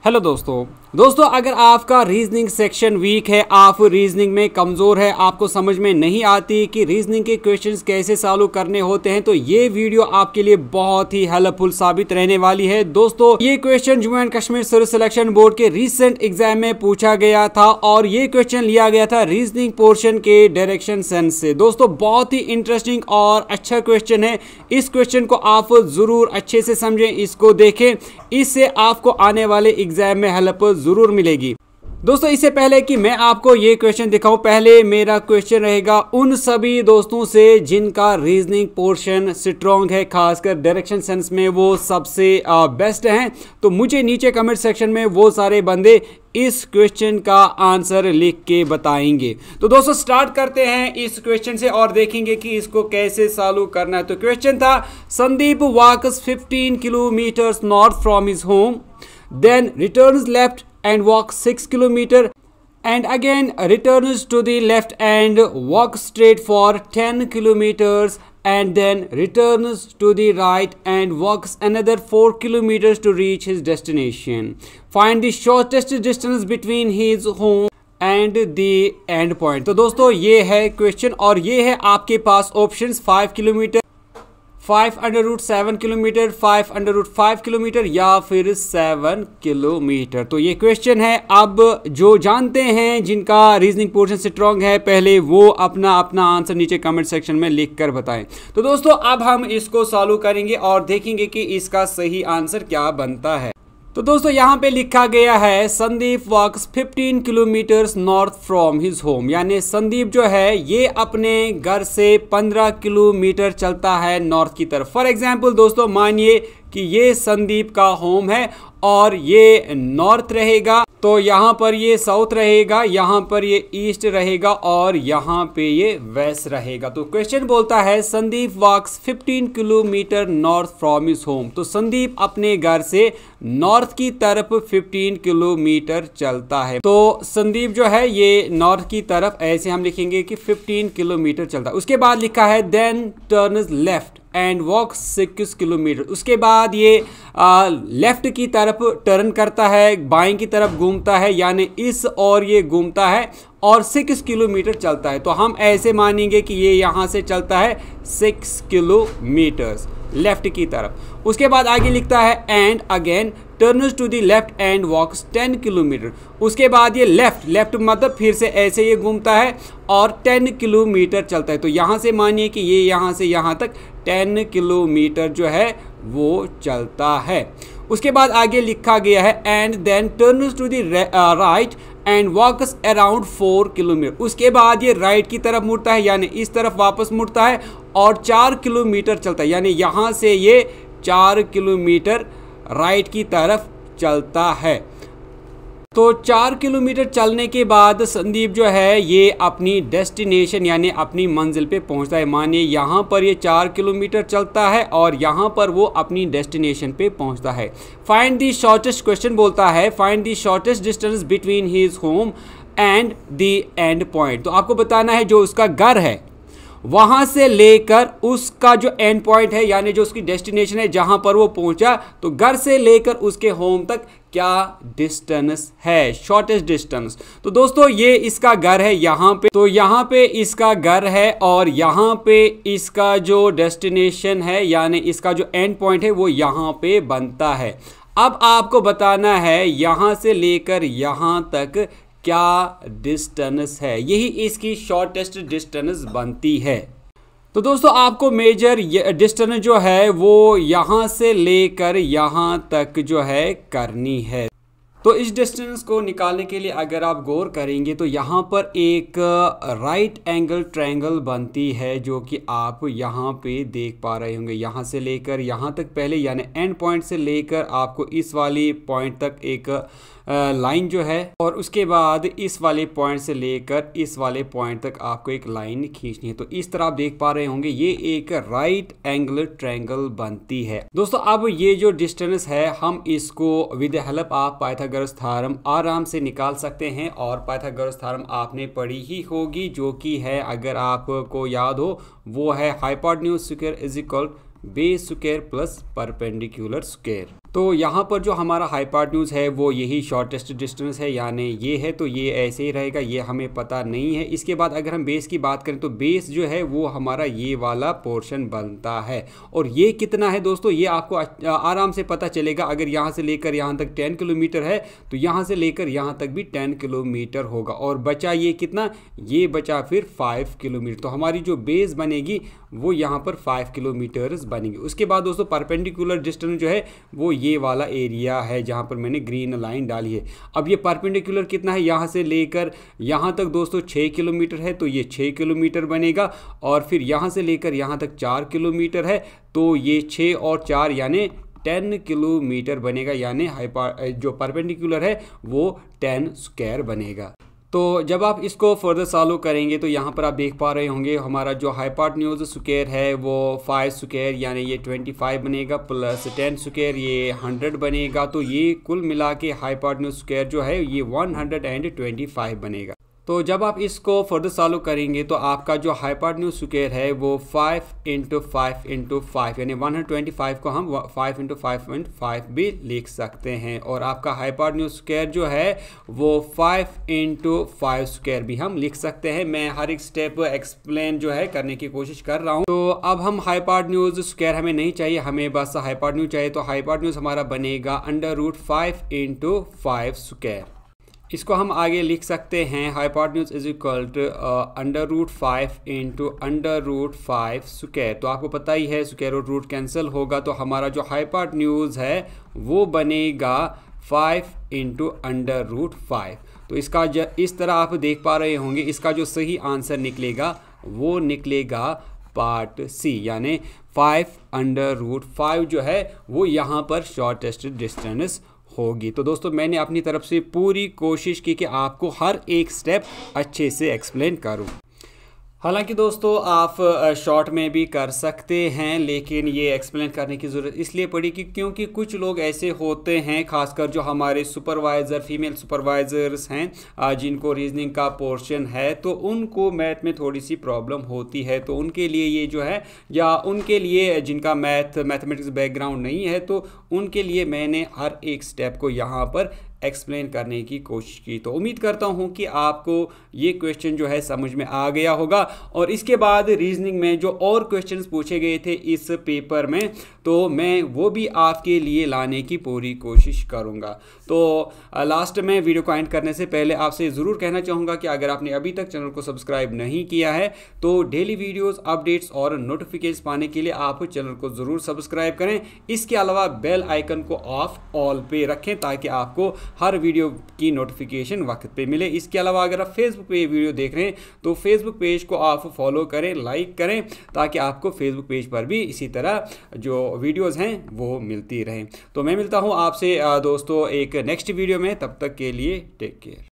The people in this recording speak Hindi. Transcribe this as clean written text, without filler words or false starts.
हेलो दोस्तों अगर आपका रीजनिंग सेक्शन वीक है, आप रीजनिंग में कमज़ोर है, आपको समझ में नहीं आती कि रीजनिंग के क्वेश्चंस कैसे सॉल्व करने होते हैं, तो ये वीडियो आपके लिए बहुत ही हेल्पफुल साबित रहने वाली है। दोस्तों ये question Jammu and Kashmir service selection board के रिसेंट एग्जाम में पूछा गया था और ये क्वेश्चन लिया गया था रीजनिंग पोर्शन के डायरेक्शन सेंस से। दोस्तों बहुत ही इंटरेस्टिंग और अच्छा क्वेश्चन है। इस क्वेश्चन को आप जरूर अच्छे से समझें, इसको देखें, इससे आपको आने वाले एग्जाम में हेल्प जरूर मिलेगी। दोस्तों इससे पहले कि मैं आपको ये क्वेश्चन दिखाऊं, पहले मेरा क्वेश्चन रहेगा उन सभी दोस्तों से जिनका रीजनिंग पोर्शन स्ट्रॉन्ग है, खासकर डायरेक्शन सेंस में वो सबसे बेस्ट हैं। तो मुझे नीचे कमेंट सेक्शन में वो सारे बंदे इस क्वेश्चन का आंसर लिख के बताएंगे। तो दोस्तों स्टार्ट करते हैं इस क्वेश्चन से और देखेंगे कि इसको कैसे सॉल्व करना है। तो क्वेश्चन था, संदीप वॉक्स 15 kilometres north from his home, then returns left and walks 6 kilometer and again returns to the left and walks straight for 10 kilometers and then returns to the right and walks another 4 kilometers to reach his destination. Find the shortest distance between his home and the end point. तो दोस्तों ये है क्वेश्चन और ये है आपके पास ऑप्शंस 5 किलोमीटर, 5√7 किलोमीटर, 5√5 किलोमीटर या फिर 7 किलोमीटर। तो ये क्वेश्चन है। अब जो जानते हैं जिनका रीजनिंग पोर्शन स्ट्रॉन्ग है, पहले वो अपना आंसर नीचे कमेंट सेक्शन में लिख कर बताएं। तो दोस्तों अब हम इसको सॉल्व करेंगे और देखेंगे कि इसका सही आंसर क्या बनता है। तो दोस्तों यहाँ पे लिखा गया है संदीप वॉक्स 15 kilometres north from his home, यानी संदीप जो है ये अपने घर से 15 किलोमीटर चलता है नॉर्थ की तरफ। फॉर एग्जांपल दोस्तों मानिए कि ये संदीप का होम है और ये नॉर्थ रहेगा, तो यहाँ पर ये साउथ रहेगा, यहाँ पर ये ईस्ट रहेगा और यहाँ पे ये वेस्ट रहेगा। तो क्वेश्चन बोलता है संदीप वॉक्स 15 kilometre north from his home. तो संदीप अपने घर से नॉर्थ की तरफ 15 किलोमीटर चलता है। तो संदीप जो है ये नॉर्थ की तरफ ऐसे हम लिखेंगे कि 15 किलोमीटर चलता है। उसके बाद लिखा है then turns left and walk 6 kilometre. उसके बाद ये लेफ्ट की तरफ टर्न करता है, बाएं की तरफ घूमता है, यानी इस और ये घूमता है और 6 किलोमीटर चलता है। तो हम ऐसे मानेंगे कि ये यहाँ से चलता है 6 किलोमीटर्स लेफ्ट की तरफ। उसके बाद आगे लिखता है and again turns to the left and walks 10 kilometre. उसके बाद ये लेफ्ट मतलब फिर से ऐसे ये घूमता है और 10 किलोमीटर चलता है। तो यहाँ से मानिए कि ये यहाँ से यहाँ तक 10 किलोमीटर जो है वो चलता है। उसके बाद आगे लिखा गया है and then turns to the right and walks around 4 kilometre. उसके बाद ये राइट की तरफ मुड़ता है, यानी इस तरफ वापस मुड़ता है और 4 किलोमीटर चलता है, यानी यहाँ से ये 4 किलोमीटर राइट की तरफ चलता है। तो 4 किलोमीटर चलने के बाद संदीप जो है ये अपनी डेस्टिनेशन यानी अपनी मंजिल पे पहुंचता है। मानिए यहाँ पर ये 4 किलोमीटर चलता है और यहाँ पर वो अपनी डेस्टिनेशन पे पहुंचता है। फाइंड द शॉर्टेस्ट, क्वेश्चन बोलता है find the shortest distance between his home and the end point. तो आपको बताना है जो उसका घर है वहां से लेकर उसका जो एंड पॉइंट है, यानी जो उसकी डेस्टिनेशन है जहां पर वो पहुंचा, तो घर से लेकर उसके होम तक क्या डिस्टेंस है, शॉर्टेस्ट डिस्टेंस। तो दोस्तों ये इसका घर है यहाँ पे, तो यहाँ पे इसका घर है और यहाँ पे इसका जो डेस्टिनेशन है यानी इसका जो एंड पॉइंट है वो यहाँ पे बनता है। अब आपको बताना है यहाँ से लेकर यहाँ तक क्या डिस्टेंस है, यही इसकी शॉर्टेस्ट डिस्टेंस बनती है। तो दोस्तों आपको मेजर डिस्टेंस जो है वो यहाँ से लेकर यहाँ तक जो है करनी है। तो इस डिस्टेंस को निकालने के लिए अगर आप गौर करेंगे तो यहाँ पर एक राइट एंगल ट्रायंगल बनती है जो कि आप यहाँ पे देख पा रहे होंगे। यहाँ से लेकर यहाँ तक पहले यानी एंड पॉइंट से लेकर आपको इस वाली पॉइंट तक एक लाइन जो है और उसके बाद इस वाले पॉइंट से लेकर इस वाले पॉइंट तक आपको एक लाइन खींचनी है। तो इस तरह आप देख पा रहे होंगे ये एक राइट एंगल ट्रायंगल बनती है। दोस्तों अब ये जो डिस्टेंस है हम इसको with help of Pythagoras theorem आराम से निकाल सकते हैं और पाइथागोरस थ्योरम आपने पढ़ी ही होगी, जो कि है अगर आपको याद हो वो है hypotenuse square is equal base square plus perpendicular square. तो यहाँ पर जो हमारा हाइपोटेन्यूज है वो यही शॉर्टेस्ट डिस्टेंस है, यानी ये है, तो ये ऐसे ही रहेगा, ये हमें पता नहीं है। इसके बाद अगर हम बेस की बात करें तो बेस जो है वो हमारा ये वाला पोर्शन बनता है, और ये कितना है दोस्तों ये आपको आराम से पता चलेगा। अगर यहाँ से लेकर यहाँ तक 10 किलोमीटर है तो यहाँ से लेकर यहाँ तक भी 10 किलोमीटर होगा, और बचा ये कितना, ये बचा फिर 5 किलोमीटर। तो हमारी जो बेस बनेगी वो यहाँ पर 5 किलोमीटर्स बनेगी। उसके बाद दोस्तों परपेंडिकुलर डिस्टेंस जो है वो ये वाला एरिया है जहाँ पर मैंने ग्रीन लाइन डाली है। अब ये परपेंडिकुलर कितना है, यहाँ से लेकर यहाँ तक दोस्तों 6 किलोमीटर है, तो ये 6 किलोमीटर बनेगा, और फिर यहाँ से लेकर यहाँ तक 4 किलोमीटर है, तो ये 6 और 4 यानी 10 किलोमीटर बनेगा, यानी जो परपेंडिकुलर है वो 10 स्क्वायर बनेगा। तो जब आप इसको फर्दर सॉल्व करेंगे तो यहाँ पर आप देख पा रहे होंगे हमारा जो हाइपोटेन्यूज स्क्वायर है वो 5 स्क्वायर यानी ये 25 बनेगा, प्लस 10 स्क्वायर ये 100 बनेगा, तो ये कुल मिला के हाइपोटेन्यूज स्क्वायर जो है ये 125 बनेगा। तो जब आप इसको फर्दर सॉल्व करेंगे तो आपका जो हाइपोटेन्यूज स्क्वायर है वो 5 × 5 × 5 यानी 125 को हम 5 × 5.5 भी लिख सकते हैं, और आपका हाइपोटेन्यूज स्क्वायर जो है वो 5 × 5 स्क्वायर भी हम लिख सकते हैं। मैं हर एक स्टेप एक्सप्लेन जो है करने की कोशिश कर रहा हूँ। तो अब हम हाइपोटेन्यूज स्क्वायर हमें नहीं चाहिए, हमें बस हाइपोटेन्यूज चाहिए। तो हाइपोटेन्यूज हमारा बनेगा √5 × 5 स्क्वायर। इसको हम आगे लिख सकते हैं hypotenuse is equal to √5 × √5 square. तो आपको पता ही है स्क्वायर और रूट कैंसिल होगा, तो हमारा जो हाइपोटेन्यूज है वो बनेगा 5 × √5। तो इसका इस तरह आप देख पा रहे होंगे, इसका जो सही आंसर निकलेगा वो निकलेगा पार्ट सी, यानी 5 √ 5 जो है वो यहाँ पर शॉर्टेस्ट डिस्टेंस होगी। तो दोस्तों मैंने अपनी तरफ से पूरी कोशिश की कि आपको हर एक स्टेप अच्छे से एक्सप्लेन करूं। हालांकि दोस्तों आप शॉर्ट में भी कर सकते हैं, लेकिन ये एक्सप्लेन करने की ज़रूरत इसलिए पड़ी कि क्योंकि कुछ लोग ऐसे होते हैं, खासकर जो हमारे सुपरवाइज़र फीमेल सुपरवाइज़र्स हैं जिनको रीजनिंग का पोर्शन है, तो उनको मैथ में थोड़ी सी प्रॉब्लम होती है। तो उनके लिए ये जो है, या उनके लिए जिनका मैथमेटिक्स बैकग्राउंड नहीं है, तो उनके लिए मैंने हर एक स्टेप को यहाँ पर एक्सप्लेन करने की कोशिश की। तो उम्मीद करता हूँ कि आपको ये क्वेश्चन जो है समझ में आ गया होगा, और इसके बाद रीजनिंग में जो और क्वेश्चंस पूछे गए थे इस पेपर में, तो मैं वो भी आपके लिए लाने की पूरी कोशिश करूँगा। तो लास्ट में वीडियो को एंड करने से पहले आपसे ज़रूर कहना चाहूँगा कि अगर आपने अभी तक चैनल को सब्सक्राइब नहीं किया है तो डेली वीडियोज़, अपडेट्स और नोटिफिकेशन पाने के लिए आप चैनल को ज़रूर सब्सक्राइब करें। इसके अलावा बेल आइकन को ऑफ ऑल पे रखें ताकि आपको हर वीडियो की नोटिफिकेशन वक्त पे मिले। इसके अलावा अगर आप फेसबुक पे वीडियो देख रहे हैं तो फेसबुक पेज को आप फॉलो करें, लाइक करें, ताकि आपको फेसबुक पेज पर भी इसी तरह जो वीडियोज़ हैं वो मिलती रहें। तो मैं मिलता हूँ आपसे दोस्तों एक नेक्स्ट वीडियो में, तब तक के लिए टेक केयर।